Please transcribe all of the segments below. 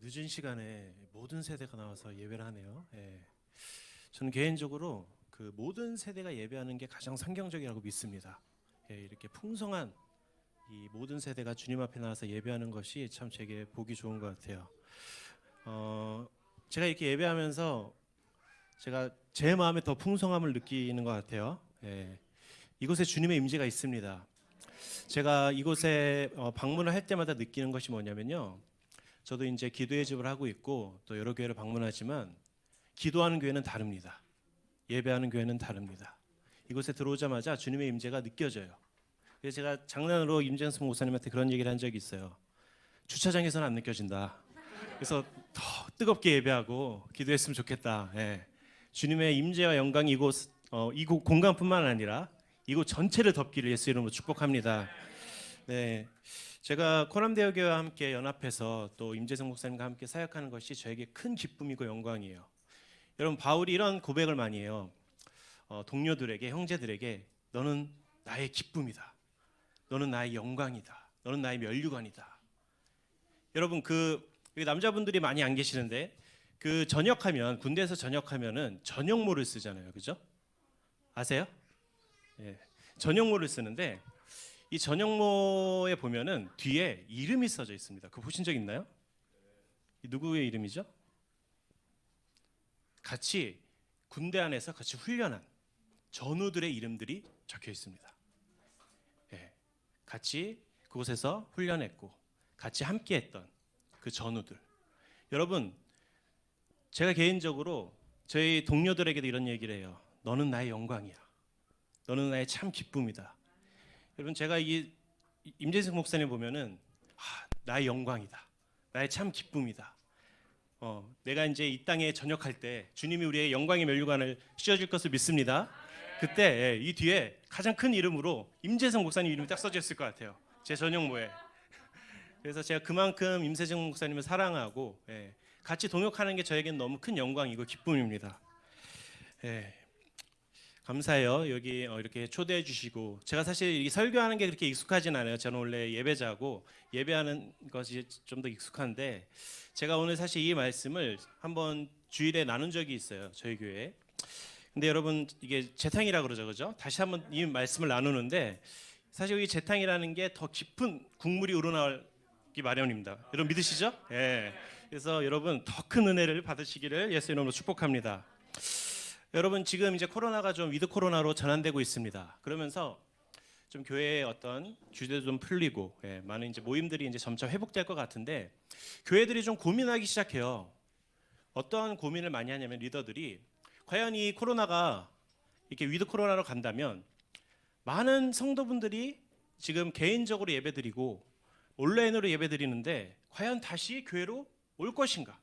늦은 시간에 모든 세대가 나와서 예배를 하네요. 예. 저는 개인적으로 그 모든 세대가 예배하는 게 가장 성경적이라고 믿습니다. 예, 이렇게 풍성한 이 모든 세대가 주님 앞에 나와서 예배하는 것이 참 제게 보기 좋은 것 같아요. 제가 이렇게 예배하면서 제가 제 마음에 더 풍성함을 느끼는 것 같아요. 예. 이곳에 주님의 임재가 있습니다. 제가 이곳에 방문을 할 때마다 느끼는 것이 뭐냐면요. 저도 이제 기도의 집을 하고 있고 또 여러 교회를 방문하지만 기도하는 교회는 다릅니다. 예배하는 교회는 다릅니다. 이곳에 들어오자마자 주님의 임재가 느껴져요. 그래서 제가 장난으로 임재승 목사님한테 그런 얘기를 한 적이 있어요. 주차장에서는 안 느껴진다. 그래서 더 뜨겁게 예배하고 기도했으면 좋겠다. 예. 주님의 임재와 영광이 이곳 공간뿐만 아니라 이곳 전체를 덮기를 예수 이름으로 축복합니다. 네, 제가 코남대여교회와 함께 연합해서 또 임재승 목사님과 함께 사역하는 것이 저에게 큰 기쁨이고 영광이에요. 여러분, 바울이 이런 고백을 많이 해요. 동료들에게, 형제들에게 너는 나의 기쁨이다. 너는 나의 영광이다. 너는 나의 면류관이다. 여러분, 여기 남자분들이 많이 안 계시는데 전역하면, 군대에서 전역하면은 전역모를 쓰잖아요. 그죠? 아세요? 예, 전역모를 쓰는데 이 전역모에 보면은 뒤에 이름이 써져 있습니다. 그거 보신 적 있나요? 누구의 이름이죠? 같이 군대 안에서 같이 훈련한 전우들의 이름들이 적혀 있습니다. 예, 같이 그곳에서 훈련했고 같이 함께했던 그 전우들. 여러분, 제가 개인적으로 저희 동료들에게도 이런 얘기를 해요. 너는 나의 영광이야. 너는 나의 참 기쁨이다. 여러분, 제가 이 임재승 목사님 보면은 나의 영광이다. 나의 참 기쁨이다. 내가 이제 이 땅에 전역할 때 주님이 우리의 영광의 면류관을 씌워줄 것을 믿습니다. 그때 이 뒤에 가장 큰 이름으로 임재승 목사님 이름이 딱 써져 있을 것 같아요. 제 전역모에. 그래서 제가 그만큼 임재승 목사님을 사랑하고 같이 동역하는 게 저에겐 너무 큰 영광이고 기쁨입니다. 감사해요. 여기 이렇게 초대해 주시고. 제가 사실 이 설교하는 게 그렇게 익숙하진 않아요. 저는 원래 예배자고 예배하는 것이 좀 더 익숙한데 제가 오늘 사실 이 말씀을 한번 주일에 나눈 적이 있어요. 저희 교회에. 근데 여러분, 이게 재탕이라 그러죠. 그죠? 다시 한번 이 말씀을 나누는데 사실 이 재탕이라는 게 더 깊은 국물이 우러나오기 마련입니다. 여러분 믿으시죠? 예. 그래서 여러분 더 큰 은혜를 받으시기를 예수 이름으로 축복합니다. 여러분, 지금 이제 코로나가 좀 위드 코로나로 전환되고 있습니다. 그러면서 좀 교회의 어떤 규제도 좀 풀리고 많은 이제 모임들이 이제 점차 회복될 것 같은데 교회들이 좀 고민하기 시작해요. 어떠한 고민을 많이 하냐면 리더들이 과연 이 코로나가 이렇게 위드 코로나로 간다면 많은 성도분들이 지금 개인적으로 예배드리고 온라인으로 예배드리는데 과연 다시 교회로 올 것인가?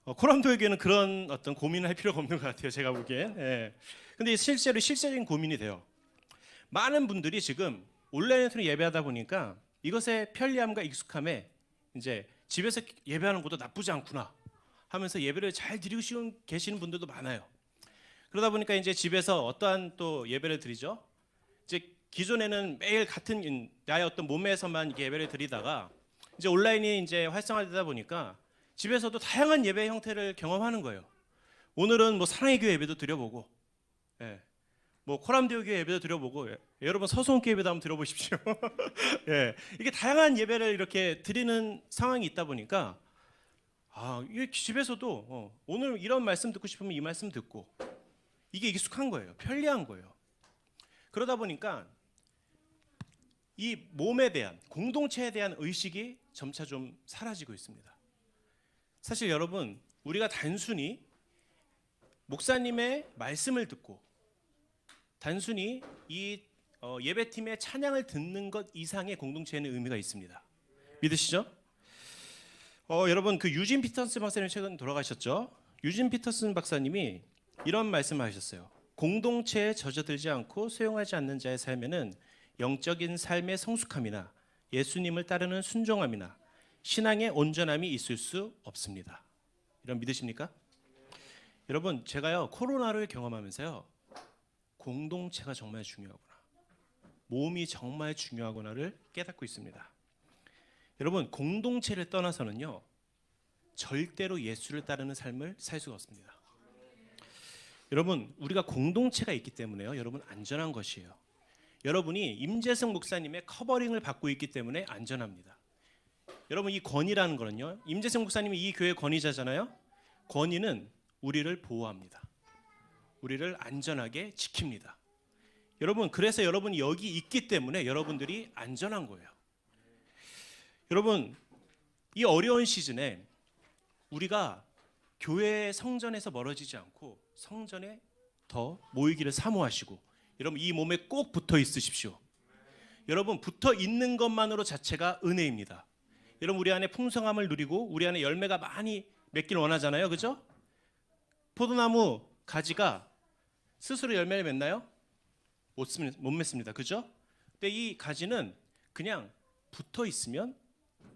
코람도에게는 그런 어떤 고민을 할 필요가 없는 것 같아요. 제가 보기엔. 근데 실제로 실제적인 고민이 돼요. 많은 분들이 지금 온라인으로 예배하다 보니까 이것의 편리함과 익숙함에 이제 집에서 예배하는 것도 나쁘지 않구나 하면서 예배를 잘 드리고 계시는 분들도 많아요. 그러다 보니까 이제 집에서 어떠한 또 예배를 드리죠. 이제 기존에는 매일 같은 나의 어떤 몸에서만 예배를 드리다가 이제 온라인이 이제 활성화되다 보니까 집에서도 다양한 예배 형태를 경험하는 거예요. 오늘은 뭐 사랑의 교회 예배도 드려보고, 뭐 코람대교 교회 예배도 드려보고, 여러분 서소원교회 예배도 한번 들어보십시오. 이게 다양한 예배를 이렇게 드리는 상황이 있다 보니까 이게 집에서도 오늘 이런 말씀 듣고 싶으면 이 말씀 듣고 이게 익숙한 거예요. 편리한 거예요. 그러다 보니까 이 몸에 대한 공동체에 대한 의식이 점차 좀 사라지고 있습니다. 사실 여러분, 우리가 단순히 목사님의 말씀을 듣고 단순히 이 예배팀의 찬양을 듣는 것 이상의 공동체에는 의미가 있습니다. 믿으시죠? 여러분, 그 유진 피터슨 박사님 최근 돌아가셨죠? 유진 피터슨 박사님이 이런 말씀을 하셨어요. 공동체에 젖어들지 않고 소용하지 않는 자의 삶에는 영적인 삶의 성숙함이나 예수님을 따르는 순종함이나 신앙의 온전함이 있을 수 없습니다. 이런 믿으십니까? 여러분, 제가요 코로나를 경험하면서요 공동체가 정말 중요하구나, 몸이 정말 중요하구나를 깨닫고 있습니다. 여러분, 공동체를 떠나서는요, 절대로 예수를 따르는 삶을 살 수가 없습니다. 여러분, 우리가 공동체가 있기 때문에요, 여러분, 안전한 것이에요. 여러분이 임재승 목사님의 커버링을 받고 있기 때문에 안전합니다. 여러분, 이 권위라는 거는요, 임재승 목사님이 이 교회 권위자잖아요. 권위는 우리를 보호합니다. 우리를 안전하게 지킵니다. 여러분, 그래서 여러분이 여기 있기 때문에 여러분들이 안전한 거예요. 여러분, 이 어려운 시즌에 우리가 교회 성전에서 멀어지지 않고 성전에 더 모이기를 사모하시고, 여러분, 이 몸에 꼭 붙어 있으십시오. 여러분, 붙어 있는 것만으로 자체가 은혜입니다. 여러분, 우리 안에 풍성함을 누리고 우리 안에 열매가 많이 맺길 원하잖아요, 그죠? 포도나무 가지가 스스로 열매를 맺나요? 못 맺습니다, 그죠? 근데 이 가지는 그냥 붙어 있으면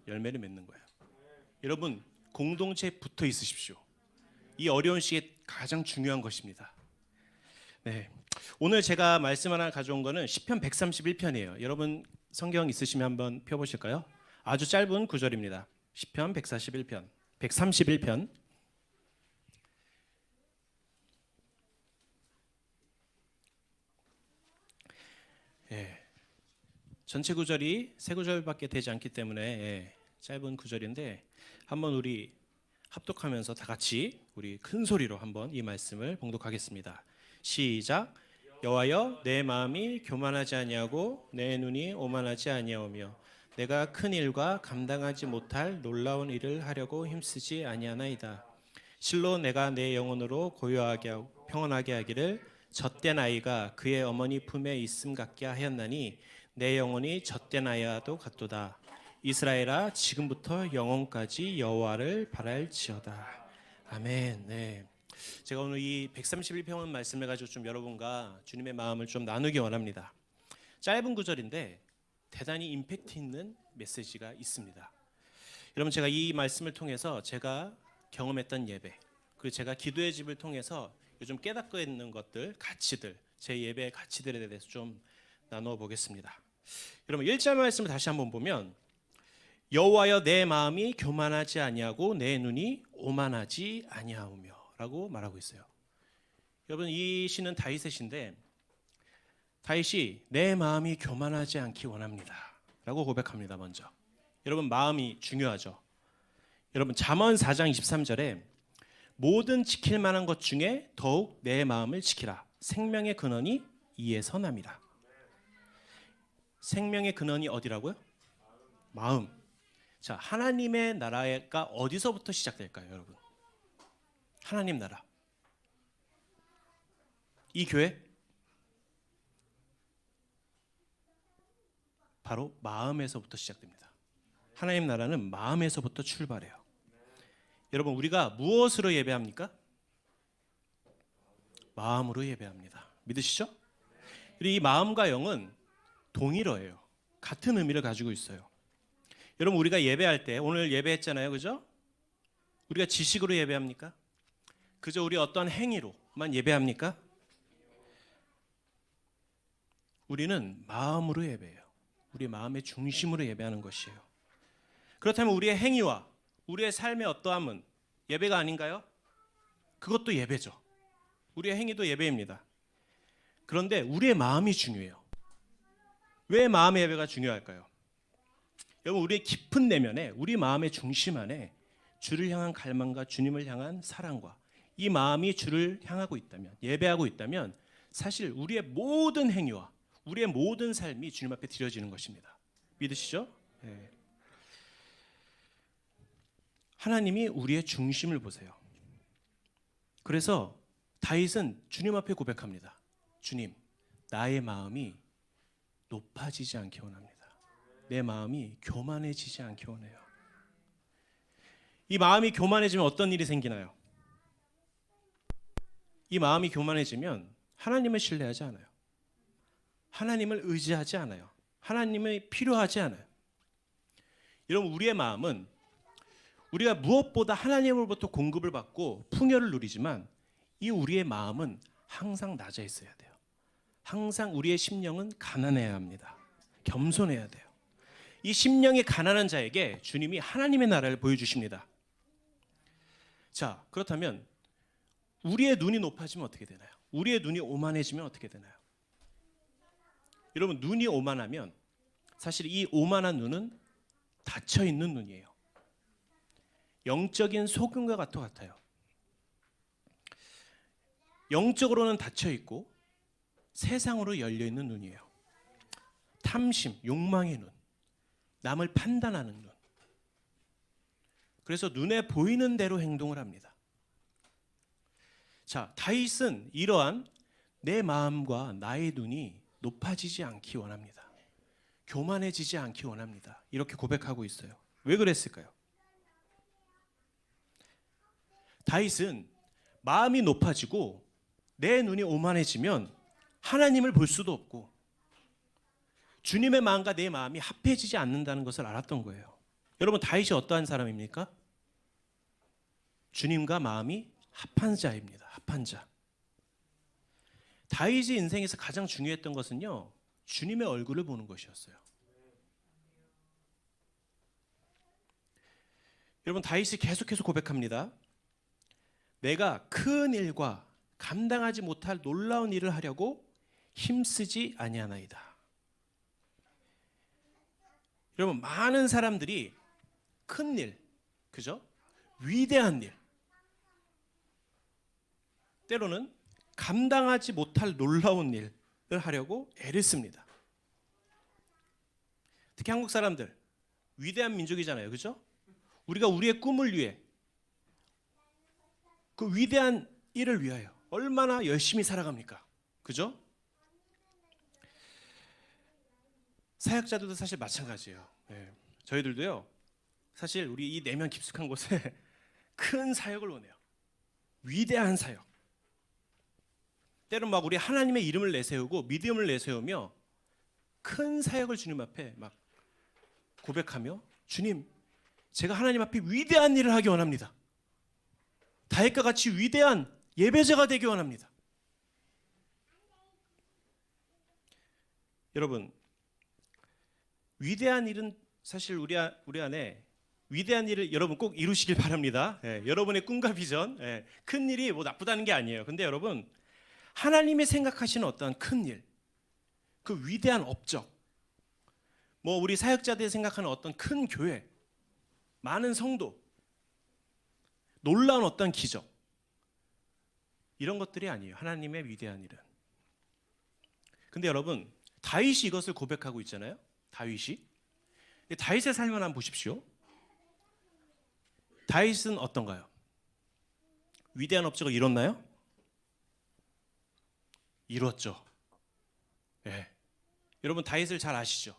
열매를 맺는 거예요. 여러분, 공동체에 붙어 있으십시오. 이 어려운 시기에 가장 중요한 것입니다. 네, 오늘 제가 말씀 하나 가져온 거는 시편 131편이에요. 여러분 성경 있으시면 한번 펴보실까요? 아주 짧은 구절입니다. 시편 131편. 예, 전체 구절이 세 구절밖에 되지 않기 때문에 짧은 구절인데, 한번 우리 합독하면서 다 같이 우리 큰 소리로 한번 이 말씀을 봉독하겠습니다. 시작. 여호와여, 내 마음이 교만하지 아니하고 내 눈이 오만하지 아니하오며 내가 큰 일과 감당하지 못할 놀라운 일을 하려고 힘쓰지 아니하나이다. 실로 내가 내 영혼으로 고요하게 하고 평안하게 하기를 젖된 아이가 그의 어머니 품에 있음 같게 하였나니 내 영혼이 젖된 아이와도 같도다. 이스라엘아, 지금부터 영원까지 여호와를 바랄지어다. 아멘. 네, 제가 오늘 이 131편을 말씀해 가지고 좀 여러분과 주님의 마음을 좀 나누기 원합니다. 짧은 구절인데 대단히 임팩트 있는 메시지가 있습니다. 여러분, 제가 이 말씀을 통해서 제가 경험했던 예배, 그리고 제가 기도의 집을 통해서 요즘 깨닫고 있는 것들, 가치들, 제 예배의 가치들에 대해서 좀 나누어 보겠습니다. 여러분, 1절 말씀을 다시 한번 보면 여호와여, 내 마음이 교만하지 아니하고 내 눈이 오만하지 아니하오며 라고 말하고 있어요. 여러분, 이 시는 다윗의 시인데 다윗이 내 마음이 교만하지 않기 원합니다 라고 고백합니다. 먼저, 여러분, 마음이 중요하죠. 여러분, 잠언 4장 23절에 모든 지킬 만한 것 중에 더욱 내 마음을 지키라. 생명의 근원이 이에 선함이라. 생명의 근원이 어디라고요? 마음. 자, 하나님의 나라가 어디서부터 시작될까요, 여러분? 하나님 나라. 이 교회? 바로 마음에서부터 시작됩니다. 하나님 나라는 마음에서부터 출발해요. 여러분, 우리가 무엇으로 예배합니까? 마음으로 예배합니다. 믿으시죠? 그리고 이 마음과 영은 동일어예요. 같은 의미를 가지고 있어요. 여러분, 우리가 예배할 때, 오늘 예배했잖아요, 그죠? 우리가 지식으로 예배합니까? 그저 우리 어떤 행위로만 예배합니까? 우리는 마음으로 예배해요. 우리 마음의 중심으로 예배하는 것이에요. 그렇다면 우리의 행위와 우리의 삶의 어떠함은 예배가 아닌가요? 그것도 예배죠. 우리의 행위도 예배입니다. 그런데 우리의 마음이 중요해요. 왜 마음의 예배가 중요할까요? 여러분, 우리의 깊은 내면에, 우리 마음의 중심 안에 주를 향한 갈망과 주님을 향한 사랑과 이 마음이 주를 향하고 있다면, 예배하고 있다면, 사실 우리의 모든 행위와 우리의 모든 삶이 주님 앞에 드려지는 것입니다. 믿으시죠? 네. 하나님이 우리의 중심을 보세요. 그래서 다윗은 주님 앞에 고백합니다. 주님, 나의 마음이 높아지지 않게 원합니다. 내 마음이 교만해지지 않게 원해요. 이 마음이 교만해지면 어떤 일이 생기나요? 이 마음이 교만해지면 하나님을 신뢰하지 않아요. 하나님을 의지하지 않아요. 하나님이 필요하지 않아요. 여러분, 우리의 마음은 우리가 무엇보다 하나님으로부터 공급을 받고 풍요를 누리지만 이 우리의 마음은 항상 낮아 있어야 돼요. 항상 우리의 심령은 가난해야 합니다. 겸손해야 돼요. 이 심령이 가난한 자에게 주님이 하나님의 나라를 보여주십니다. 자, 그렇다면 우리의 눈이 높아지면 어떻게 되나요? 우리의 눈이 오만해지면 어떻게 되나요? 여러분, 눈이 오만하면 사실 이 오만한 눈은 닫혀 있는 눈이에요. 영적인 소금과 같아요. 영적으로는 닫혀 있고 세상으로 열려 있는 눈이에요. 탐심, 욕망의 눈, 남을 판단하는 눈. 그래서 눈에 보이는 대로 행동을 합니다. 자, 다윗은 이러한 내 마음과 나의 눈이 높아지지 않기 원합니다. 교만해지지 않기 원합니다. 이렇게 고백하고 있어요. 왜 그랬을까요? 다윗은 마음이 높아지고 내 눈이 오만해지면 하나님을 볼 수도 없고 주님의 마음과 내 마음이 합해지지 않는다는 것을 알았던 거예요. 여러분, 다윗이 어떠한 사람입니까? 주님과 마음이 합한 자입니다. 합한 자. 다윗의 인생에서 가장 중요했던 것은요, 주님의 얼굴을 보는 것이었어요. 여러분, 다윗이 계속해서 고백합니다. 내가 큰 일과 감당하지 못할 놀라운 일을 하려고 힘쓰지 아니하나이다. 여러분, 많은 사람들이 큰 일, 그죠? 위대한 일, 때로는 감당하지 못할 놀라운 일을 하려고 애를 씁니다. 특히 한국 사람들, 위대한 민족이잖아요, 그죠? 우리가 우리의 꿈을 위해, 그 위대한 일을 위하여 얼마나 열심히 살아갑니까? 그죠? 사역자들도 사실 마찬가지예요. 네. 저희들도요, 사실 우리 이 내면 깊숙한 곳에 큰 사역을 원해요. 위대한 사역. 때로는 막 우리 하나님의 이름을 내세우고 믿음을 내세우며 큰 사역을 주님 앞에 막 고백하며, 주님, 제가 하나님 앞에 위대한 일을 하기 원합니다. 다윗과 같이 위대한 예배자가 되기 원합니다. 여러분, 위대한 일은 사실 우리 안에 위대한 일을 여러분 꼭 이루시길 바랍니다. 여러분의 꿈과 비전, 큰 일이 뭐 나쁘다는 게 아니에요. 근데 여러분, 하나님이 생각하시는 어떤 큰 일, 그 위대한 업적, 뭐 우리 사역자들이 생각하는 어떤 큰 교회, 많은 성도, 놀라운 어떤 기적, 이런 것들이 아니에요. 하나님의 위대한 일은. 근데 여러분, 다윗이 이것을 고백하고 있잖아요. 다윗이. 다윗의 삶을 한번 보십시오. 다윗은 어떤가요? 위대한 업적을 이뤘나요? 이뤘죠. 네. 여러분, 다윗을 잘 아시죠?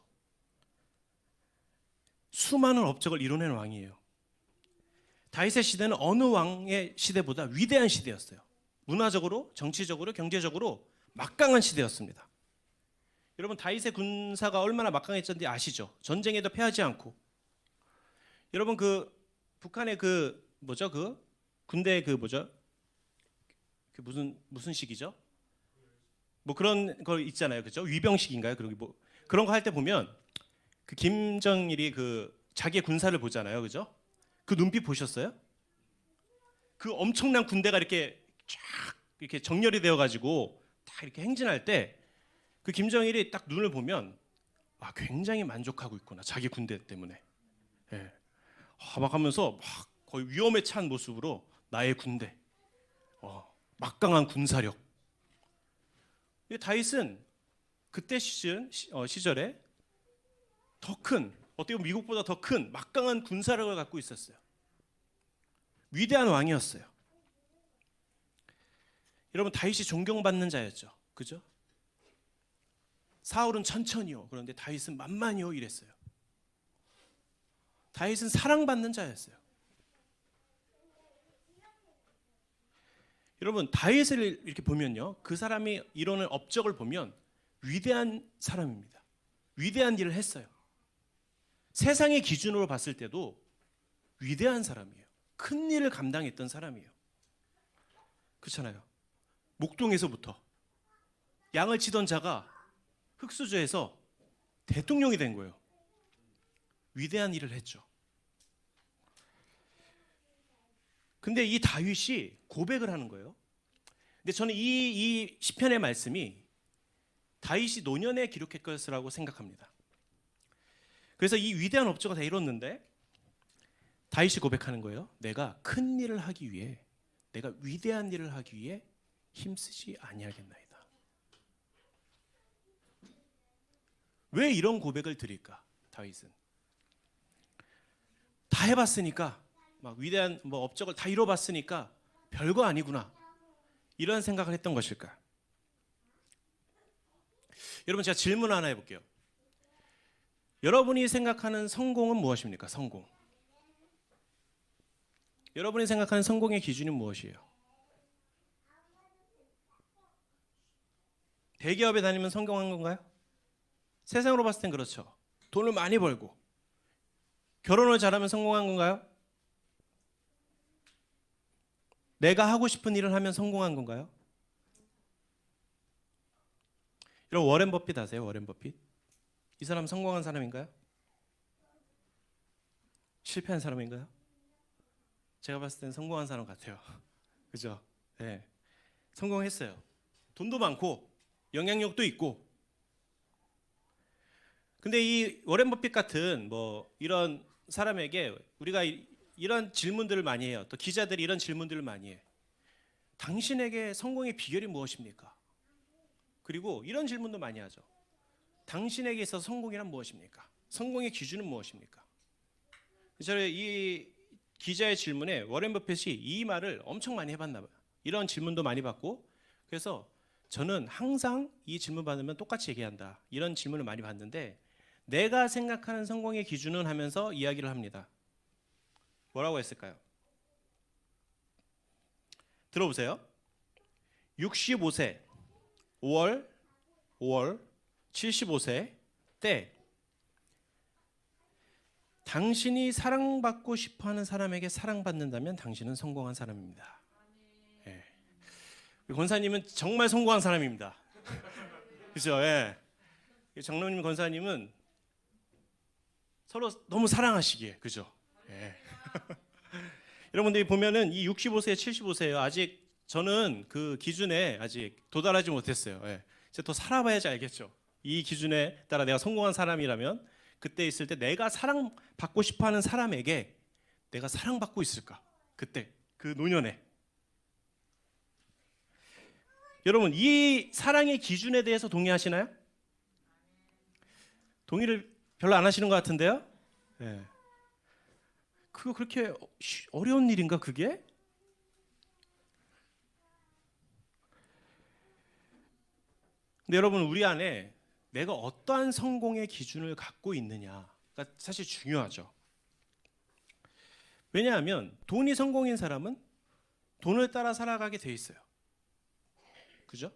수많은 업적을 이뤄낸 왕이에요. 다윗의 시대는 어느 왕의 시대보다 위대한 시대였어요. 문화적으로, 정치적으로, 경제적으로 막강한 시대였습니다. 여러분, 다윗의 군사가 얼마나 막강했던지 아시죠? 전쟁에도 패하지 않고. 여러분, 그 북한의 그 뭐죠? 그 군대 그 뭐죠? 그 무슨 식이죠? 뭐 그런 거 있잖아요, 그죠? 위병식인가요? 그리고 뭐 그런 거 할 때 보면 그 김정일이 그 자기의 군사를 보잖아요, 그죠? 그 눈빛 보셨어요? 그 엄청난 군대가 이렇게 쫙 이렇게 정렬이 되어가지고 딱 이렇게 행진할 때 그 김정일이 딱 눈을 보면 아, 굉장히 만족하고 있구나, 자기 군대 때문에. 예. 막 하면서 막 거의 위험에 찬 모습으로 나의 군대, 막강한 군사력. 다윗은 그때 시절에 더 큰, 어떻게 보면 미국보다 더 큰 막강한 군사력을 갖고 있었어요. 위대한 왕이었어요. 여러분, 다윗이 존경받는 자였죠, 그죠? 사울은 천천히요, 그런데 다윗은 만만히요 이랬어요. 다윗은 사랑받는 자였어요. 여러분, 다윗을 이렇게 보면요, 그 사람이 이루는 업적을 보면 위대한 사람입니다. 위대한 일을 했어요. 세상의 기준으로 봤을 때도 위대한 사람이에요. 큰 일을 감당했던 사람이에요. 그렇잖아요. 목동에서부터 양을 치던 자가 흑수저에서 대통령이 된 거예요. 위대한 일을 했죠. 근데 이 다윗이 고백을 하는 거예요. 근데 저는 이 시편의 말씀이 다윗이 노년에 기록했을 것이라고 생각합니다. 그래서 이 위대한 업적을 다 이뤘는데 다윗이 고백하는 거예요. 내가 큰 일을 하기 위해, 내가 위대한 일을 하기 위해 힘쓰지 아니하겠나이다. 왜 이런 고백을 드릴까? 다윗은 다 해봤으니까, 막 위대한 업적을 다 이뤄봤으니까 별거 아니구나, 이런 생각을 했던 것일까? 여러분, 제가 질문 하나 해볼게요. 여러분이 생각하는 성공은 무엇입니까? 성공. 여러분이 생각하는 성공의 기준은 무엇이에요? 대기업에 다니면 성공한 건가요? 세상으로 봤을 땐 그렇죠. 돈을 많이 벌고 결혼을 잘하면 성공한 건가요? 내가 하고 싶은 일을 하면 성공한 건가요? 여러분, 워렌 버핏 아세요? 워렌 버핏? 이 사람 성공한 사람인가요? 실패한 사람인가요? 제가 봤을 땐 성공한 사람 같아요. 그죠? 네. 성공했어요. 돈도 많고 영향력도 있고. 근데 이 워렌 버핏 같은 이런 사람에게 우리가 이런 질문들을 많이 해요. 또 기자들이 이런 질문들을 많이 해. 당신에게 성공의 비결이 무엇입니까? 그리고 이런 질문도 많이 하죠. 당신에게 있어서 성공이란 무엇입니까? 성공의 기준은 무엇입니까? 저는 이 기자의 질문에 워렌 버핏이 이 말을 엄청 많이 해봤나 봐요. 이런 질문도 많이 받고, 그래서 저는 항상 이 질문 받으면 똑같이 얘기한다, 이런 질문을 많이 받는데, 내가 생각하는 성공의 기준은 하면서 이야기를 합니다. 뭐라고 했을까요? 들어보세요. 65세 5월 75세 때 당신이 사랑받고 싶어하는 사람에게 사랑받는다면 당신은 성공한 사람입니다. 예. 권사님은 정말 성공한 사람입니다. 그죠? 예. 장로님, 권사님은 서로 너무 사랑하시기에, 그죠? 예. 여러분들이 보면은 이 65세, 75세예요. 아직 저는 그 기준에 아직 도달하지 못했어요. 예. 이제 더 살아봐야지 알겠죠. 이 기준에 따라 내가 성공한 사람이라면 그때 있을 때 내가 사랑받고 싶어하는 사람에게 내가 사랑받고 있을까? 그때 그 노년에. 여러분, 이 사랑의 기준에 대해서 동의하시나요? 동의를 별로 안 하시는 것 같은데요? 네. 그거 그렇게 어려운 일인가 그게? 근데 여러분, 우리 안에 내가 어떠한 성공의 기준을 갖고 있느냐가 사실 중요하죠. 왜냐하면 돈이 성공인 사람은 돈을 따라 살아가게 돼 있어요. 그죠?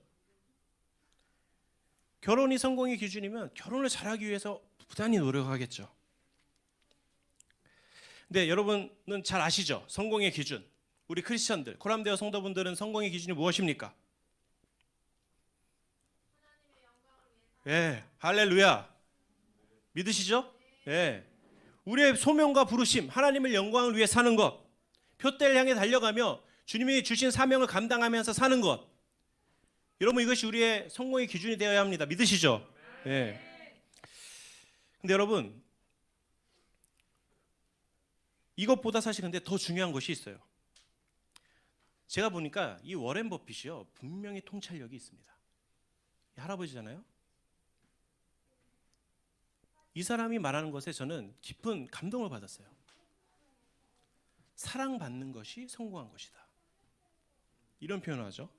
결혼이 성공의 기준이면 결혼을 잘하기 위해서 부단히 노력하겠죠. 근데 여러분은 잘 아시죠? 성공의 기준. 우리 크리스천들, 코람데어 성도분들은 성공의 기준이 무엇입니까? 예, 할렐루야. 믿으시죠? 예. 우리의 소명과 부르심, 하나님의 영광을 위해 사는 것, 표대를 향해 달려가며 주님이 주신 사명을 감당하면서 사는 것. 여러분, 이것이 우리의 성공의 기준이 되어야 합니다. 믿으시죠? 예. 근데 여러분, 이것보다 사실 근데 더 중요한 것이 있어요. 제가 보니까 이 워렌 버핏이요, 분명히 통찰력이 있습니다. 이 할아버지잖아요. 이 사람이 말하는 것에 저는 깊은 감동을 받았어요. 사랑받는 것이 성공한 것이다, 이런 표현을 하죠.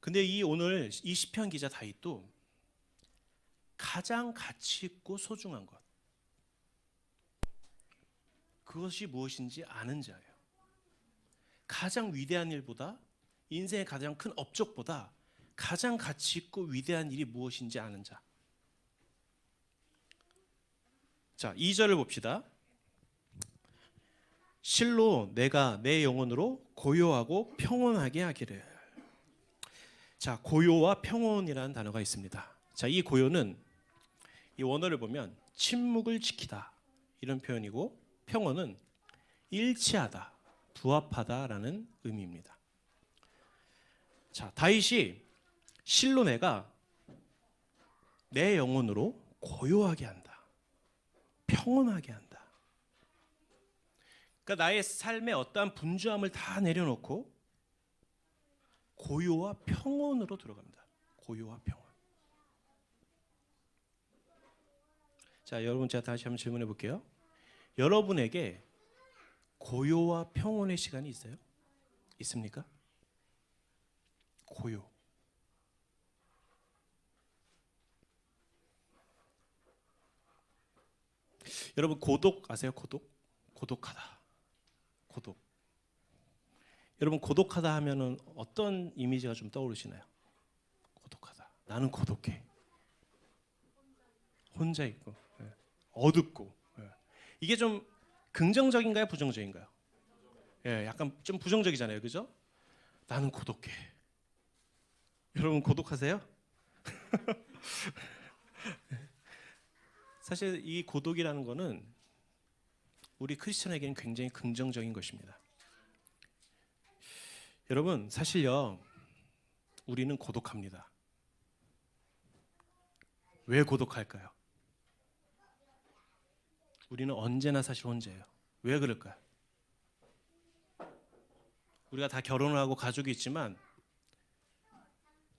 근데 오늘 이 시편 기자 다윗도 가장 가치 있고 소중한 것, 그것이 무엇인지 아는 자예요. 가장 위대한 일보다, 인생의 가장 큰 업적보다 가장 가치 있고 위대한 일이 무엇인지 아는 자. 자, 2절을 봅시다. 실로 내가 내 영혼으로 고요하고 평온하게 하기를. 자, 고요와 평온이라는 단어가 있습니다. 자, 이 고요는 이 원어를 보면 침묵을 지키다 이런 표현이고, 평온은 일치하다, 부합하다라는 의미입니다. 자, 다윗이 실로 내가 내 영혼으로 고요하게 한다, 평온하게 한다. 그러니까 나의 삶의 어떠한 분주함을 다 내려놓고 고요와 평온으로 들어갑니다. 고요와 평온. 자, 여러분, 제가 다시 한번 질문해 볼게요. 여러분에게 고요와 평온의 시간이 있어요? 있습니까? 고요. 여러분, 고독 아세요? 고독? 고독하다. 고독. 여러분, 고독하다 하면은 어떤 이미지가 좀 떠오르시나요? 고독하다. 나는 고독해. 혼자 있고, 어둡고. 이게 좀 긍정적인가요, 부정적인가요? 예, 약간 좀 부정적이잖아요, 그죠? 나는 고독해. 여러분, 고독하세요? 사실 이 고독이라는 거는 우리 크리스천에게는 굉장히 긍정적인 것입니다. 여러분, 사실요, 우리는 고독합니다. 왜 고독할까요? 우리는 언제나 사실 혼자예요. 왜 그럴까요? 우리가 다 결혼을 하고 가족이 있지만,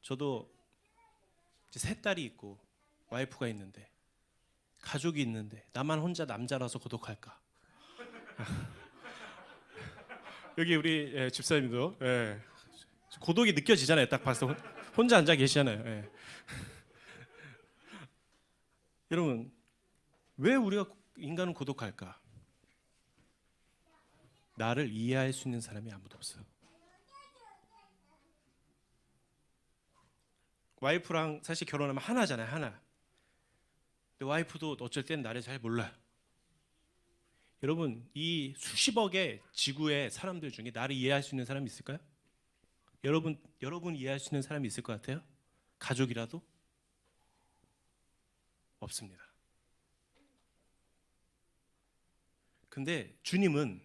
저도 이제 세 딸이 있고 와이프가 있는데, 가족이 있는데 나만 혼자 남자라서 고독할까? 여기 우리 집사님도 고독이 느껴지잖아요. 딱 봐서 혼자 앉아 계시잖아요. 여러분, 왜 우리가 인간은 고독할까? 나를 이해할 수 있는 사람이 아무도 없어요. 와이프랑 사실 결혼하면 하나잖아요, 하나. 근데 와이프도 어쩔 땐 나를 잘 몰라요. 여러분, 이 수십억의 지구의 사람들 중에 나를 이해할 수 있는 사람이 있을까요? 여러분 이해할 수 있는 사람이 있을 것 같아요? 가족이라도? 없습니다. 근데 주님은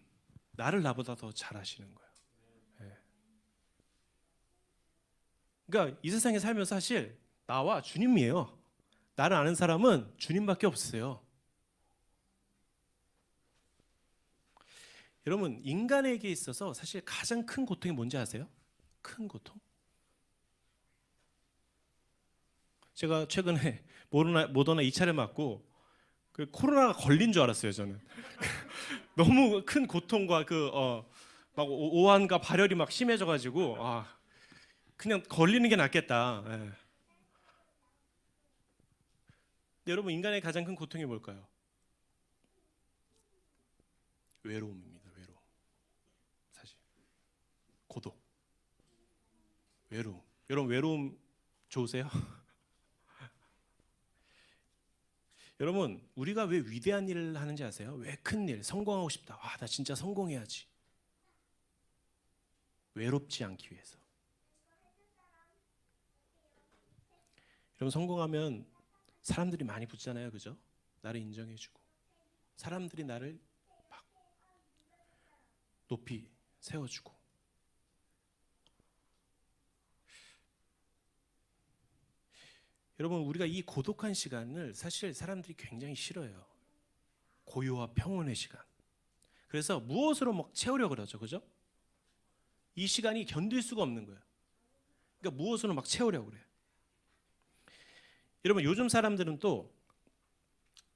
나를 나보다 더 잘 아시는 거예요. 그러니까 이 세상에 살면서 사실 나와 주님이에요. 나를 아는 사람은 주님밖에 없어요. 여러분, 인간에게 있어서 사실 가장 큰 고통이 뭔지 아세요? 큰 고통? 제가 최근에 모더나 2차를 맞고 그 코로나가 걸린 줄 알았어요, 저는. 너무 큰 고통과 막 오한과 발열이 막 심해져가지고 그냥 걸리는 게 낫겠다. 근데 여러분, 인간의 가장 큰 고통이 뭘까요? 외로움입니다. 외로움. 사실 고독, 외로움. 여러분, 외로움 좋으세요? 여러분, 우리가 왜 위대한 일을 하는지 아세요? 왜 큰 일, 성공하고 싶다. 나 진짜 성공해야지. 외롭지 않기 위해서. 여러분, 성공하면 사람들이 많이 붙잖아요, 그죠? 나를 인정해주고 사람들이 나를 막 높이 세워주고. 여러분, 우리가 이 고독한 시간을 사실 사람들이 굉장히 싫어해요. 고요와 평온의 시간. 그래서 무엇으로 막 채우려고 그러죠, 그죠? 이 시간이 견딜 수가 없는 거예요. 그러니까 무엇으로 막 채우려고 그래요. 여러분, 요즘 사람들은 또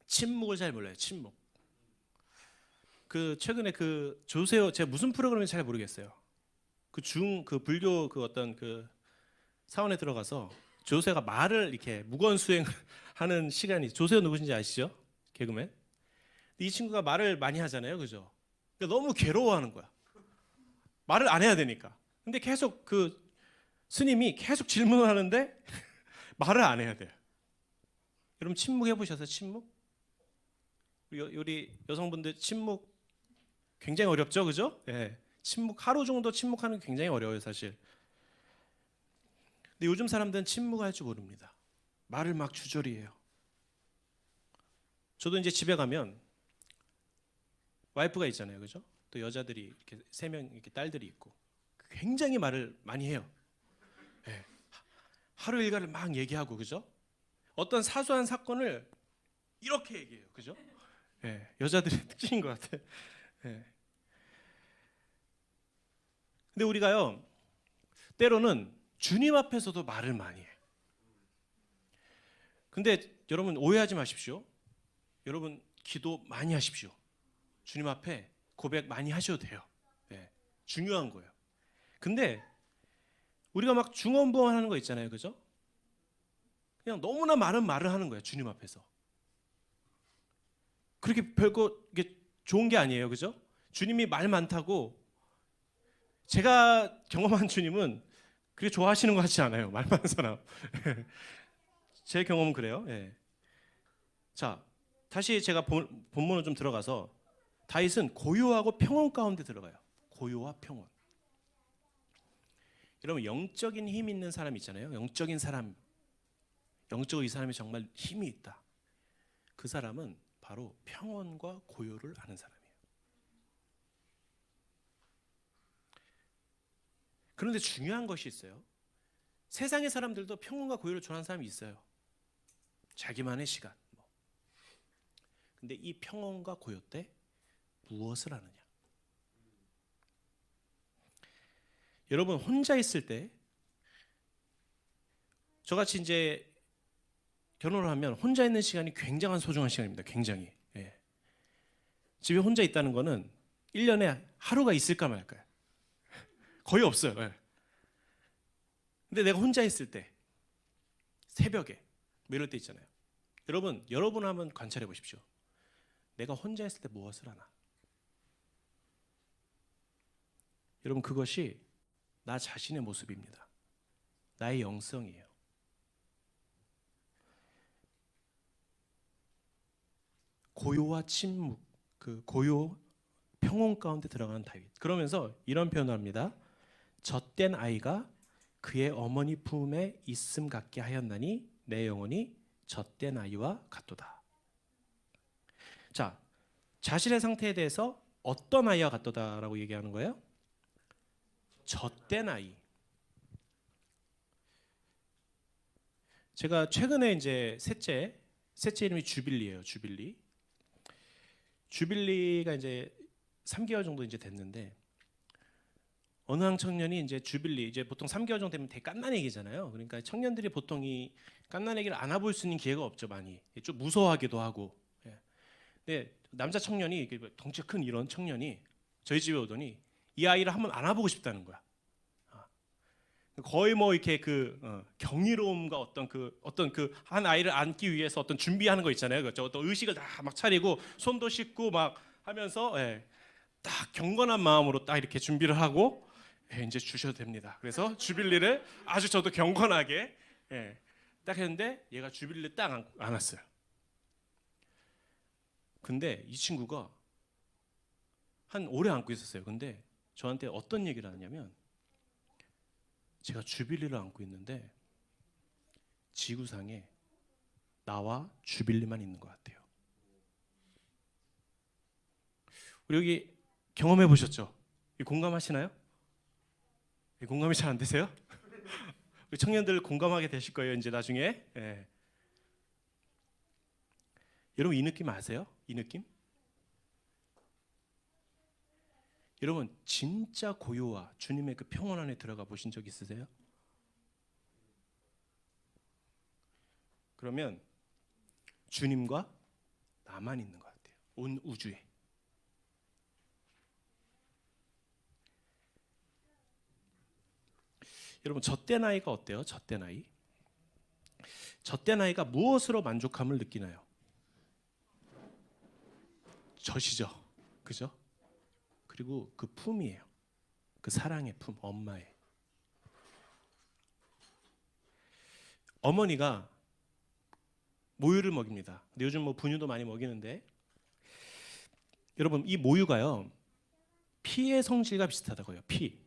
침묵을 잘 몰라요. 침묵. 최근에 조세호, 제가 무슨 프로그램인지 잘 모르겠어요. 그 불교 어떤 사원에 들어가서 조세호가 말을 이렇게 무건 수행하는 시간이, 조세호 누구신지 아시죠? 개그맨. 이 친구가 말을 많이 하잖아요, 그죠? 그러니까 너무 괴로워하는 거야. 말을 안 해야 되니까. 근데 계속 스님이 계속 질문을 하는데 말을 안 해야 돼요. 여러분, 침묵 해보셨어요? 침묵? 우리 여성분들 침묵 굉장히 어렵죠, 그죠? 침묵, 하루 정도 침묵하는 게 굉장히 어려워요, 사실. 근데 요즘 사람들은 침묵할 줄 모릅니다. 말을 막 주저리해요. 저도 이제 집에 가면 와이프가 있잖아요, 그죠? 또 여자들이 이렇게 3명 이렇게 딸들이 있고 굉장히 말을 많이 해요. 예. 하루 일과를 막 얘기하고, 그죠? 어떤 사소한 사건을 이렇게 얘기해요, 그죠? 예. 여자들의 특징인 것 같아요. 예. 근데 우리가요, 때로는 주님 앞에서도 말을 많이 해요. 근데 여러분 오해하지 마십시오. 여러분 기도 많이 하십시오. 주님 앞에 고백 많이 하셔도 돼요. 네, 중요한 거예요. 근데 우리가 막 중언부언하는 거 있잖아요, 그죠? 그냥 너무나 많은 말을 하는 거예요, 주님 앞에서. 그렇게 별거 이게 좋은 게 아니에요, 그죠? 주님이 말 많다고 제가 경험한 주님은 그렇게 좋아하시는 것 같지 않아요, 말 많은 사람. 제 경험은 그래요. 예. 자, 다시 제가 본문으로 좀 들어가서 다윗은 고요하고 평온 가운데 들어가요. 고요와 평온. 여러분 영적인 힘 있는 사람 있잖아요. 영적인 사람, 영적으로 이 사람이 정말 힘이 있다. 그 사람은 바로 평온과 고요를 아는 사람이에요. 그런데 중요한 것이 있어요. 세상의 사람들도 평온과 고요를 좋아하는 사람이 있어요. 자기만의 시간. 근데 이 평온과 고요 때 무엇을 하느냐? 여러분 혼자 있을 때, 저같이 이제 결혼을 하면 혼자 있는 시간이 굉장한 소중한 시간입니다. 굉장히. 예. 집에 혼자 있다는 거는 1년에 하루가 있을까 말까요? 거의 없어요. 예. 근데 내가 혼자 있을 때, 새벽에 뭐 이럴 때 있잖아요. 여러분 한번 관찰해 보십시오. 내가 혼자 있을 때 무엇을 하나? 여러분 그것이 나 자신의 모습입니다. 나의 영성이에요. 고요와 침묵, 그 고요, 평온 가운데 들어가는 다윗. 그러면서 이런 표현을 합니다. 젖된 아이가 그의 어머니 품에 있음 같게 하였나니 내 영혼이 젖된 아이와 같도다. 자, 자신의 상태에 대해서 어떤 아이와 같도다라고 얘기하는 거예요? 젖된 아이. 제가 최근에 이제 셋째 이름이 주빌리예요. 주빌리가 이제 3개월 정도 이제 됐는데 어느 한 청년이 이제 주빌리 이제 보통 3개월 정도 되면 되게 갓난애기잖아요. 그러니까 청년들이 보통 이 갓난애기를 안아볼 수 있는 기회가 없죠, 많이. 좀 무서워하기도 하고. 예. 근데 남자 청년이 덩치 큰 이런 청년이 저희 집에 오더니 이 아이를 한번 안아보고 싶다는 거야. 거의 뭐 이렇게 경이로움과 어떤 그 한 아이를 안기 위해서 어떤 준비하는 거 있잖아요. 그렇죠? 어떤 의식을 다 막 차리고 손도 씻고 막 하면서 딱 경건한 마음으로 딱 이렇게 준비를 하고 이제 주셔도 됩니다. 그래서 주빌리를 아주 저도 경건하게 딱 했는데 얘가 주빌리를 딱 안았어요. 근데 이 친구가 한 오래 안고 있었어요. 근데 저한테 어떤 얘기를 하냐면 제가 주빌리를 안고 있는데 지구상에 나와 주빌리만 있는 것 같아요. 우리 여기 경험해 보셨죠? 공감하시나요? 공감이 잘 안 되세요? 우리 청년들 공감하게 되실 거예요. 이제 나중에. 예. 여러분 이 느낌 아세요? 이 느낌? 여러분 진짜 고요와 주님의 그 평온 안에 들어가 보신 적 있으세요? 그러면 주님과 나만 있는 것 같아요. 온 우주에. 여러분 젖된 아이가 어때요? 젖된 아이. 젖된 아이가 무엇으로 만족함을 느끼나요? 젖이죠. 그죠? 그리고 그 품이에요. 그 사랑의 품, 엄마의. 어머니가 모유를 먹입니다. 근데 요즘 뭐 분유도 많이 먹이는데 여러분 이 모유가요 피의 성질과 비슷하다고요. 피.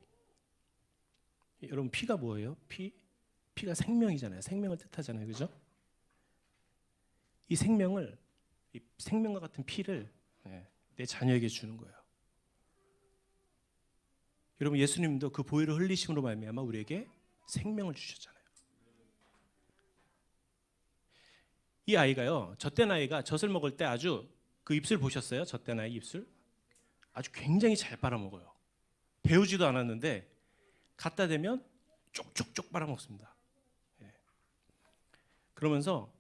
여러분 피가 뭐예요? 피가 생명이잖아요. 생명을 뜻하잖아요. 그죠? 이 생명을 이 생명과 같은 피를 내 자녀에게 주는 거예요. 여러분, 예수님도 그 보혈을 흘리심으로 말미암아 우리에게 생명을 주셨잖아요. 이 아이가요, 젖된 아이가 젖을 먹을 때 아주 그 입술 보셨어요? 젖된 아이 입술 아주 굉장히 잘 빨아먹어요. 배우지도 않았는데 갖다 대면 쪽쪽쪽 빨아먹습니다. 그러면서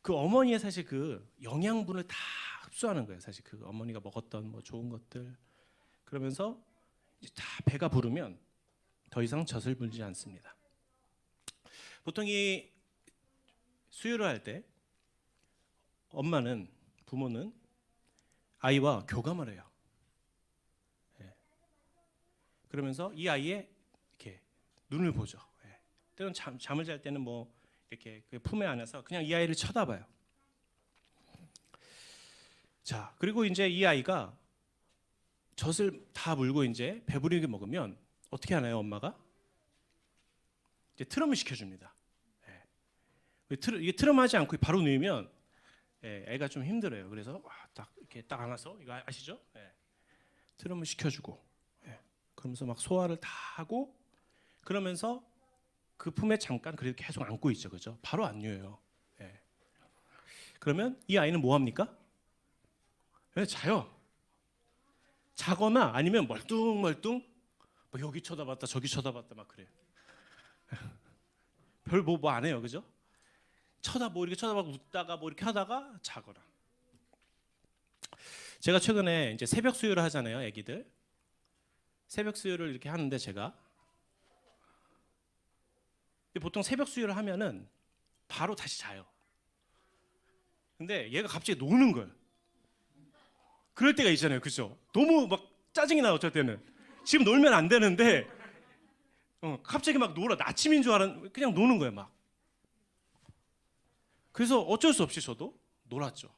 그 어머니의 사실 그 영양분을 다 흡수하는 거예요. 사실 그 어머니가 먹었던 뭐 좋은 것들. 그러면서 이제 다 배가 부르면 더 이상 젖을 불지 않습니다. 보통 이 수유를 할 때 엄마는, 부모는 아이와 교감을 해요. 그러면서 이 아이의 이렇게 눈을 보죠. 때론 잠을 잘 때는 뭐 이렇게 그 품에 안에서 그냥 이 아이를 쳐다봐요. 자, 그리고 이제 이 아이가 젖을 다 물고 이제 배부르게 먹으면 어떻게 하나요, 엄마가? 이제 트럼을 시켜줍니다. 이게 트럼하지 않고 바로 누우면 애가 좀 힘들어요. 그래서 딱 이렇게 딱 안아서, 이거 아시죠? 트럼을 시켜주고, 그러면서 막 소화를 다 하고, 그러면서 그 품에 잠깐 그래도 계속 안고 있죠, 그죠? 바로 안 누워요. 그러면 이 아이는 뭐 합니까? 자요. 자거나 아니면 멀뚱멀뚱 뭐 여기 쳐다봤다 저기 쳐다봤다 막 그래요. 별 뭐 안 해요, 그죠? 뭐 이렇게 쳐다보고 웃다가 뭐 이렇게 하다가 자거나. 제가 최근에 이제 새벽 수유를 하잖아요, 아기들. 새벽 수유를 이렇게 하는데 제가 보통 새벽 수유를 하면은 바로 다시 자요. 근데 얘가 갑자기 노는 거예요. 그럴 때가 있잖아요, 그죠? 너무 막 짜증이 나요, 어쩔 때는. 지금 놀면 안 되는데 갑자기 막 놀아. 아침인 줄 알았는데 그냥 노는 거예요, 막. 그래서 어쩔 수 없이 저도 놀았죠.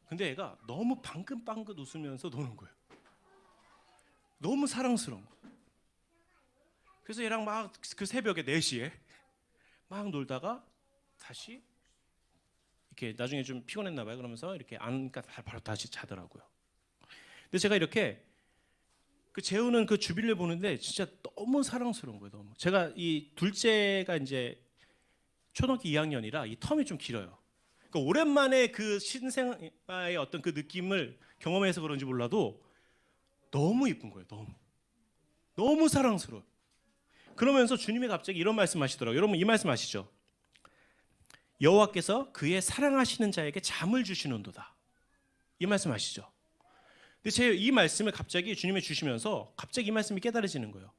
근데 얘가 너무 방긋방긋 웃으면서 노는 거예요. 너무 사랑스러운 거예요. 그래서 얘랑 막 그 새벽에 4시에 막 놀다가 다시 이렇게 나중에 좀 피곤했나 봐요. 그러면서 이렇게 안니까 바로 다시 자더라고요. 근데 제가 이렇게 그 재우는 그 주비를 보는데 진짜 너무 사랑스러운 거예요. 너무. 제가 이 둘째가 이제 초등학교 2학년이라 이 텀이 좀 길어요. 그러니까 오랜만에 그 신생아의 어떤 그 느낌을 경험해서 그런지 몰라도 너무 이쁜 거예요. 너무 사랑스러워요. 그러면서 주님이 갑자기 이런 말씀하시더라고요. 여러분 이 말씀 아시죠? 여호와께서 그의 사랑하시는 자에게 잠을 주시는도다. 이 말씀 아시죠? 근데 제 이 말씀을 갑자기 주님이 주시면서 갑자기 이 말씀이 깨달아지는 거예요.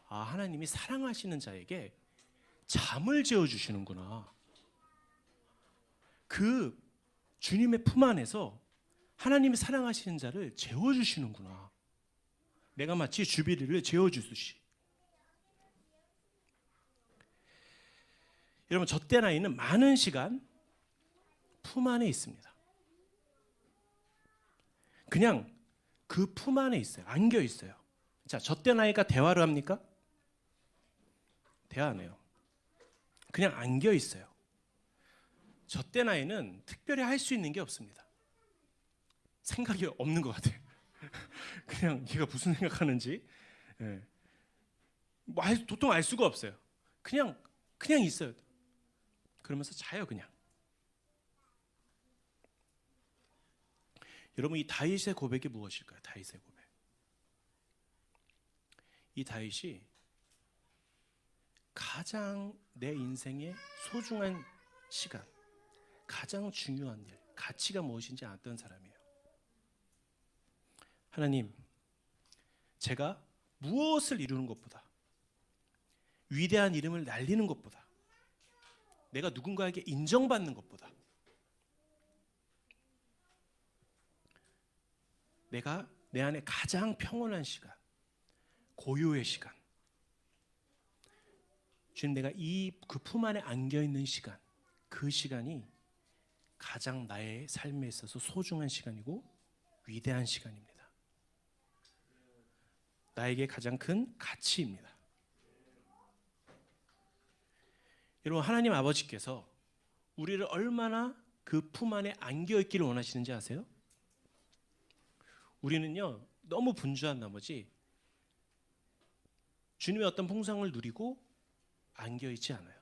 아, 하나님이 사랑하시는 자에게 잠을 재워 주시는구나. 그 주님의 품 안에서 하나님이 사랑하시는 자를 재워 주시는구나. 내가 마치 주비리를 재워 주듯이. 여러분, 젖된 아이는 많은 시간 품 안에 있습니다. 그냥 그 품 안에 있어요. 안겨 있어요. 자, 젖된 아이가 대화를 합니까? 대화 안 해요. 그냥 안겨 있어요. 젖된 아이는 특별히 할 수 있는 게 없습니다. 생각이 없는 것 같아요. 그냥 얘가 무슨 생각하는지 도통 알 수가 없어요. 그냥 있어요. 그러면서 자요, 그냥. 여러분, 이 다윗의 고백이 무엇일까요? 다윗의 고백. 이 다윗이 가장 내 인생의 소중한 시간, 가장 중요한 일, 가치가 무엇인지 알았던 사람이에요. 하나님, 제가 무엇을 이루는 것보다, 위대한 이름을 날리는 것보다, 내가 누군가에게 인정받는 것보다, 내가 내 안에 가장 평온한 시간, 고요의 시간, 주님, 내가 그 품 안에 안겨 있는 시간, 그 시간이 가장 나의 삶에 있어서 소중한 시간이고 위대한 시간입니다. 나에게 가장 큰 가치입니다. 여러분, 하나님 아버지께서 우리를 얼마나 그 품 안에 안겨 있기를 원하시는지 아세요? 우리는요, 너무 분주한 나머지 주님의 어떤 풍성을 누리고 안겨 있지 않아요.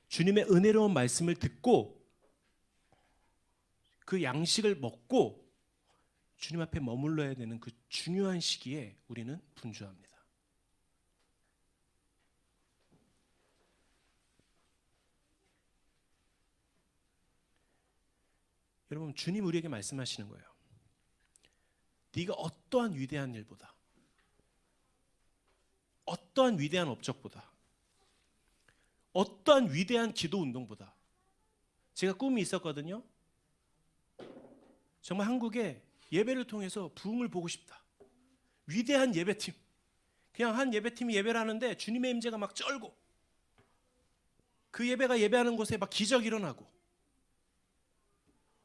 주님의 은혜로운 말씀을 듣고 그 양식을 먹고 주님 앞에 머물러야 되는 그 중요한 시기에 우리는 분주합니다. 여러분, 주님 우리에게 말씀하시는 거예요. 네가 어떠한 위대한 일보다, 어떠한 위대한 업적보다, 어떠한 위대한 기도 운동보다, 제가 꿈이 있었거든요. 정말 한국에 예배를 통해서 부흥을 보고 싶다. 위대한 예배팀. 그냥 한 예배팀이 예배를 하는데 주님의 임재가 막 쩔고, 그 예배가 예배하는 곳에 막 기적이 일어나고,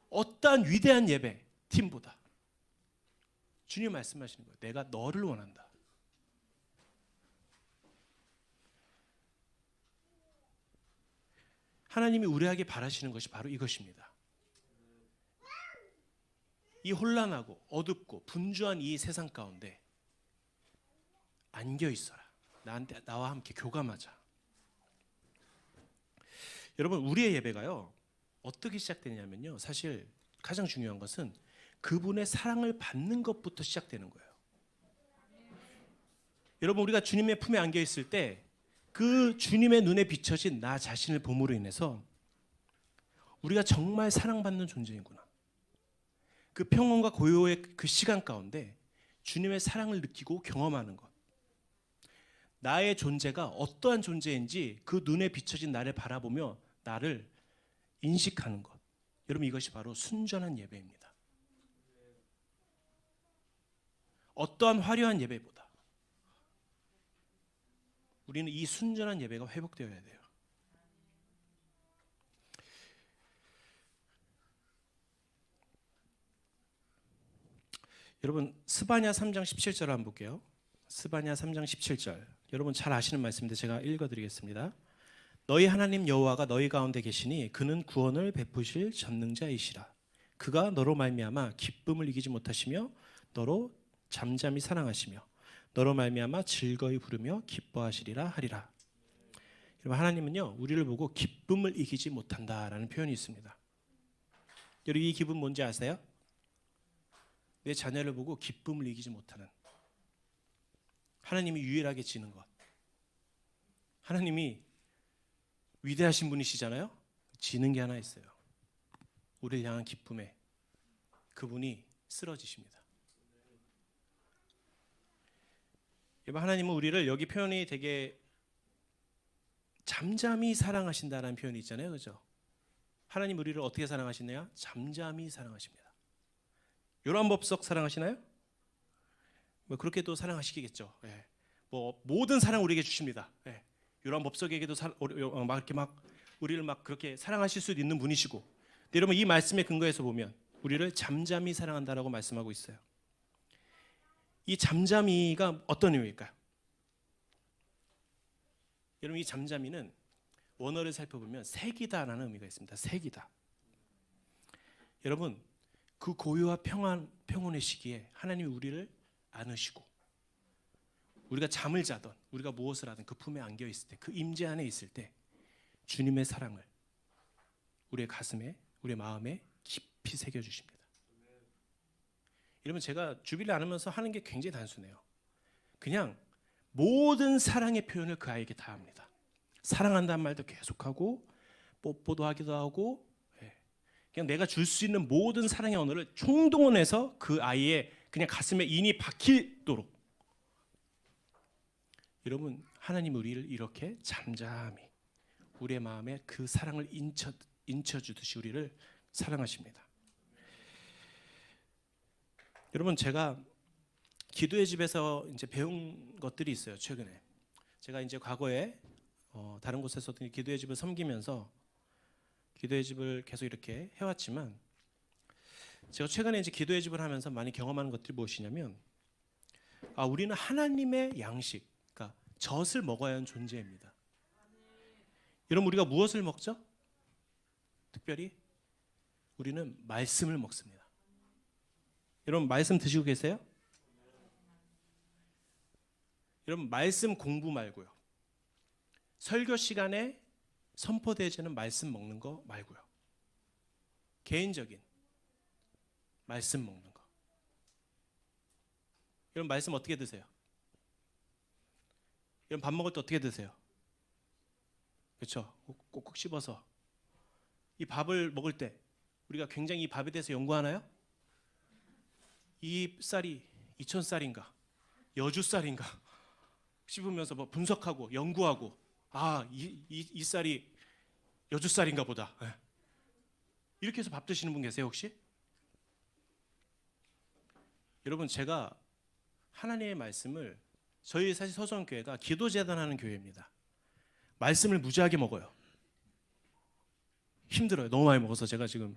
어떠한 위대한 예배 팀보다 주님 말씀하시는 거예요. 내가 너를 원한다. 하나님이 우리에게 바라시는 것이 바로 이것입니다. 이 혼란하고 어둡고 분주한 이 세상 가운데 안겨 있어라. 나와 함께 교감하자. 여러분, 우리의 예배가요, 어떻게 시작되냐면요, 사실 가장 중요한 것은 그분의 사랑을 받는 것부터 시작되는 거예요. 여러분, 우리가 주님의 품에 안겨 있을 때 그 주님의 눈에 비춰진 나 자신을 봄으로 인해서 우리가 정말 사랑받는 존재이구나. 그 평온과 고요의 그 시간 가운데 주님의 사랑을 느끼고 경험하는 것. 나의 존재가 어떠한 존재인지 그 눈에 비춰진 나를 바라보며 나를 인식하는 것. 여러분, 이것이 바로 순전한 예배입니다. 어떠한 화려한 예배보다 우리는 이 순전한 예배가 회복되어야 돼요. 여러분, 스바냐 3장 17절 한번 볼게요. 스바냐 3장 17절. 여러분 잘 아시는 말씀인데 제가 읽어드리겠습니다. 너희 하나님 여호와가 너희 가운데 계시니 그는 구원을 베푸실 전능자이시라. 그가 너로 말미암아 기쁨을 이기지 못하시며 너로 잠잠히 사랑하시며 너로 말미암아 즐거이 부르며 기뻐하시리라 하리라. 여러분, 하나님은요, 우리를 보고 기쁨을 이기지 못한다라는 표현이 있습니다. 여러분, 이 기분 뭔지 아세요? 내 자녀를 보고 기쁨을 이기지 못하는, 하나님이 유일하게 지는 것. 하나님이 위대하신 분이시잖아요. 지는 게 하나 있어요. 우리를 향한 기쁨에 그분이 쓰러지십니다. 하나님은 우리를, 여기 표현이 되게 잠잠히 사랑하신다라는 표현이 있잖아요, 그렇죠? 하나님 우리를 어떻게 사랑하시느냐? 잠잠히 사랑하십니다. 요란법석 사랑하시나요? 뭐 그렇게도 사랑하시겠죠. 예. 뭐 모든 사랑 우리에게 주십니다. 예. 요란법석에게도 막 이렇게 막 우리를 막 그렇게 사랑하실 수도 있는 분이시고, 근데 여러분, 이 말씀의 근거에서 보면 우리를 잠잠히 사랑한다라고 말씀하고 있어요. 이 잠잠이가 어떤 의미일까요? 여러분, 이 잠잠이는 원어를 살펴보면 색이다라는 의미가 있습니다. 색이다. 여러분, 그 고요와 평온의 시기에 하나님이 우리를 안으시고, 우리가 잠을 자던, 우리가 무엇을 하든 그 품에 안겨 있을 때, 그 임재 안에 있을 때 주님의 사랑을 우리의 가슴에, 우리의 마음에 깊이 새겨주십니다. 여러분, 제가 주비를 나누면서 하는 게 굉장히 단순해요. 그냥 모든 사랑의 표현을 그 아이에게 다 합니다. 사랑한다는 말도 계속하고, 뽀뽀도 하기도 하고, 그냥 내가 줄 수 있는 모든 사랑의 언어를 총동원해서 그 아이의 그냥 가슴에 인이 박히도록. 여러분, 하나님 우리를 이렇게 잠잠히 우리의 마음에 그 사랑을 인쳐주듯이 우리를 사랑하십니다. 여러분, 제가 기도의 집에서 이제 배운 것들이 있어요. 최근에 제가 이제 과거에 다른 곳에서도 기도의 집을 섬기면서 기도의 집을 계속 이렇게 해왔지만, 제가 최근에 이제 기도의 집을 하면서 많이 경험하는 것들이 무엇이냐면, 우리는 하나님의 양식, 그러니까 젖을 먹어야 하는 존재입니다. 여러분, 우리가 무엇을 먹죠? 특별히 우리는 말씀을 먹습니다. 여러분 말씀 드시고 계세요? 여러분 말씀 공부 말고요. 설교 시간에 선포되어지는 말씀 먹는 거 말고요. 개인적인 말씀 먹는 거. 여러분 말씀 어떻게 드세요? 여러분 밥 먹을 때 어떻게 드세요? 그렇죠? 꼭꼭 씹어서. 이 밥을 먹을 때 우리가 굉장히 이 밥에 대해서 연구하나요? 이 쌀이 이천쌀인가 여주쌀인가 씹으면서 뭐 분석하고 연구하고 이 쌀이 여주쌀인가 보다. 네. 이렇게 해서 밥 드시는 분 계세요 혹시? 여러분 제가 하나님의 말씀을 저희 사실 서수원교회가 기도재단하는 교회입니다. 말씀을 무지하게 먹어요. 힘들어요. 너무 많이 먹어서 제가 지금.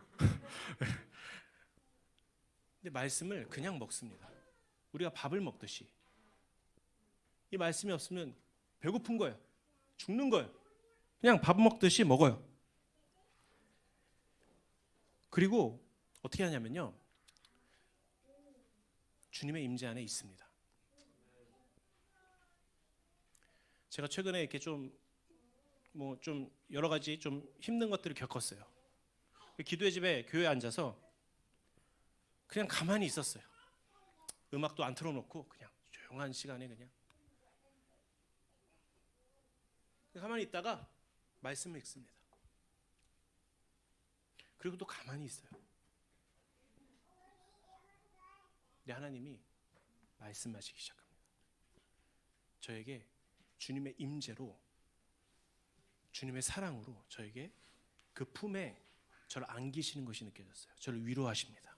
근데 말씀을 그냥 먹습니다. 우리가 밥을 먹듯이. 이 말씀이 없으면 배고픈 거예요. 죽는 거예요. 그냥 밥 먹듯이 먹어요. 그리고 어떻게 하냐면요. 주님의 임재 안에 있습니다. 제가 최근에 이렇게 좀 여러 가지 좀 힘든 것들을 겪었어요. 기도의 집에 교회에 앉아서 그냥 가만히 있었어요. 음악도 안 틀어놓고 그냥 조용한 시간에 그냥 가만히 있다가 말씀을 읽습니다. 그리고 또 가만히 있어요. 근데 하나님이 말씀하시기 시작합니다. 저에게 주님의 임재로 주님의 사랑으로 저에게 그 품에 저를 안기시는 것이 느껴졌어요. 저를 위로하십니다.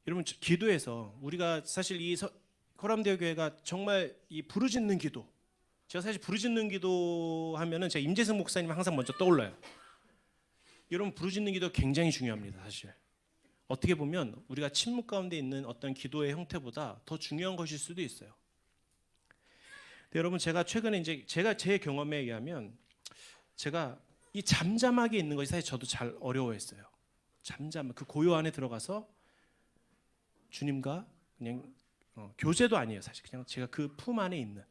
여러분 기도에서 우리가 사실 이 코람데오 교회가 정말 이 부르짖는 기도, 제가 사실 부르짖는 기도 하면은 제가 임재승 목사님 항상 먼저 떠올라요. 여러분 부르짖는 기도 굉장히 중요합니다. 사실 어떻게 보면 우리가 침묵 가운데 있는 어떤 기도의 형태보다 더 중요한 것일 수도 있어요. 근데 여러분 제가 최근에 이제 제가 제 경험에 의하면 제가 이 잠잠하게 있는 것이 사실 저도 잘 어려워했어요. 그 고요 안에 들어가서 주님과 그냥 교제도 아니에요. 사실 그냥 제가 그 품 안에 있는.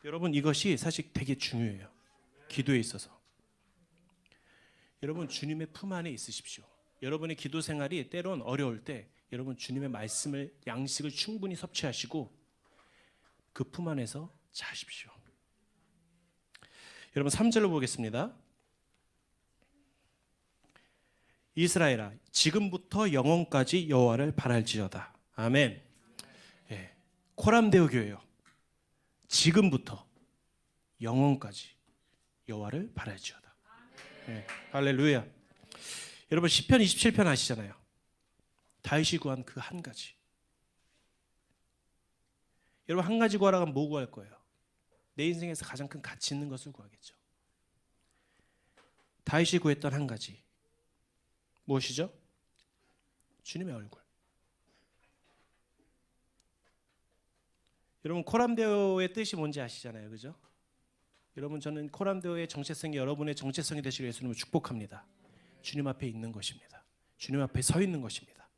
여러분 이것이 사실 되게 중요해요. 기도에 있어서. 여러분 주님의 품 안에 있으십시오. 여러분의 기도 생활이 때론 어려울 때 여러분 주님의 말씀을 양식을 충분히 섭취하시고 그 품 안에서 자십시오. 여러분 3절로 보겠습니다. 이스라엘아 지금부터 영원까지 여호와를 바랄지어다. 아멘. 예, 코람데오 교회요. 지금부터 영원까지 여호와를 바랄지어다. 예, 할렐루야. 여러분 시편 27편 아시잖아요. 다윗이 구한 그 한 가지. 여러분 한 가지 구하라고 하면 뭐 구할 거예요? 내 인생에서 가장 큰 가치 있는 것을 구하겠죠. 다윗이 구했던 한 가지 무엇이죠? 주님의 얼굴. 여러분 코람데오의 뜻이 뭔지 아시잖아요, 그죠? 여러분 저는 코람데오의 정체성이 여러분의 정체성이 되시길 예수님을 축복합니다. 주님 앞에 있는 것입니다. 주님 앞에 서 있는 것입니다.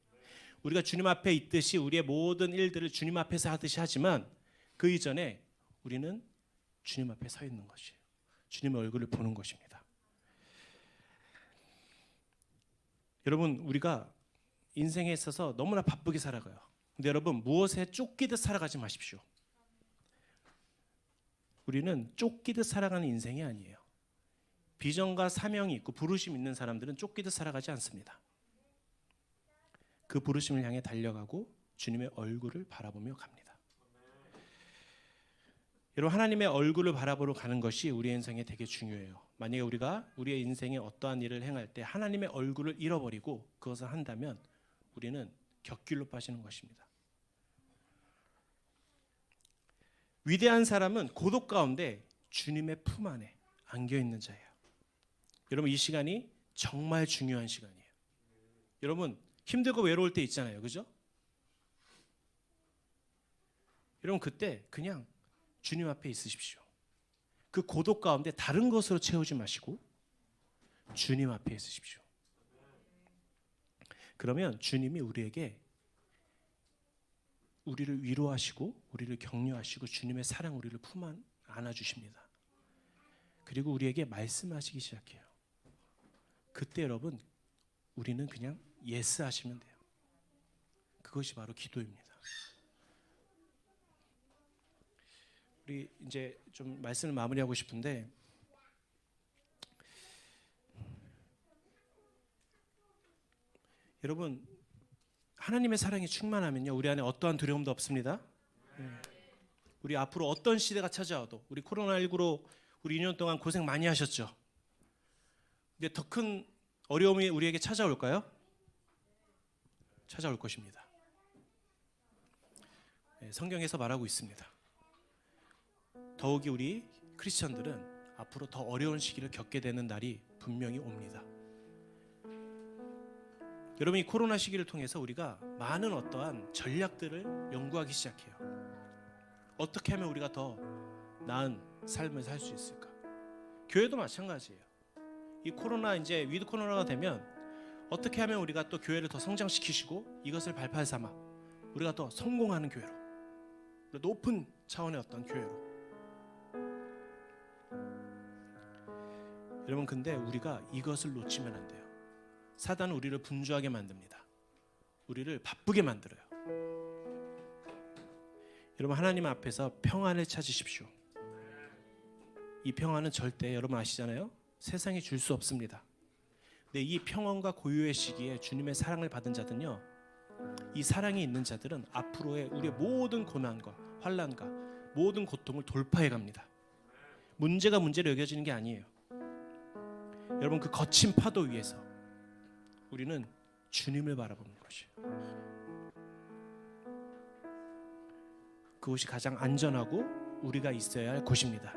우리가 주님 앞에 있듯이 우리의 모든 일들을 주님 앞에서 하듯이 하지만 그 이전에 우리는 주님 앞에 서 있는 것이에요. 주님의 얼굴을 보는 것입니다. 여러분 우리가 인생에 있어서 너무나 바쁘게 살아가요. 근데 여러분 무엇에 쫓기듯 살아가지 마십시오. 우리는 쫓기듯 살아가는 인생이 아니에요. 비전과 사명이 있고 부르심 있는 사람들은 쫓기듯 살아가지 않습니다. 그 부르심을 향해 달려가고 주님의 얼굴을 바라보며 갑니다. 여러분 하나님의 얼굴을 바라보러 가는 것이 우리의 인생에 되게 중요해요. 만약에 우리가 우리의 인생에 어떠한 일을 행할 때 하나님의 얼굴을 잃어버리고 그것을 한다면 우리는 곁길로 빠지는 것입니다. 위대한 사람은 고독 가운데 주님의 품 안에 안겨있는 자예요. 여러분 이 시간이 정말 중요한 시간이에요. 여러분 힘들고 외로울 때 있잖아요, 그죠? 여러분 그때 그냥 주님 앞에 있으십시오. 그 고독 가운데 다른 것으로 채우지 마시고 주님 앞에 있으십시오. 그러면 주님이 우리에게 우리를 위로하시고 우리를 격려하시고 주님의 사랑 우리를 품 안아주십니다. 그리고 우리에게 말씀하시기 시작해요. 그때 여러분 우리는 그냥 예스 하시면 돼요. 그것이 바로 기도입니다. 우리 이제 좀 말씀을 마무리하고 싶은데 여러분 하나님의 사랑이 충만하면요 우리 안에 어떠한 두려움도 없습니다. 우리 앞으로 어떤 시대가 찾아와도 우리 코로나19로 우리 2년 동안 고생 많이 하셨죠. 근데 더 큰 어려움이 우리에게 찾아올까요? 찾아올 것입니다. 성경에서 말하고 있습니다. 더욱이 우리 크리스천들은 앞으로 더 어려운 시기를 겪게 되는 날이 분명히 옵니다. 여러분 이 코로나 시기를 통해서 우리가 많은 어떠한 전략들을 연구하기 시작해요. 어떻게 하면 우리가 더 나은 삶을 살 수 있을까? 교회도 마찬가지예요. 이 코로나 이제 위드 코로나가 되면 어떻게 하면 우리가 또 교회를 더 성장시키시고 이것을 발판 삼아 우리가 더 성공하는 교회로 높은 차원의 어떤 교회로 여러분 근데 우리가 이것을 놓치면 안 돼요. 사단은 우리를 분주하게 만듭니다. 우리를 바쁘게 만들어요. 여러분 하나님 앞에서 평안을 찾으십시오. 이 평안은 절대 여러분 아시잖아요. 세상이 줄 수 없습니다. 근데 이 평안과 고요의 시기에 주님의 사랑을 받은 자들은요, 이 사랑이 있는 자들은 앞으로의 우리의 모든 고난과 환난과 모든 고통을 돌파해 갑니다. 문제가 문제로 여겨지는 게 아니에요. 여러분 그 거친 파도 위에서 우리는 주님을 바라보는 것이에요. 그곳이 가장 안전하고 우리가 있어야 할 곳입니다.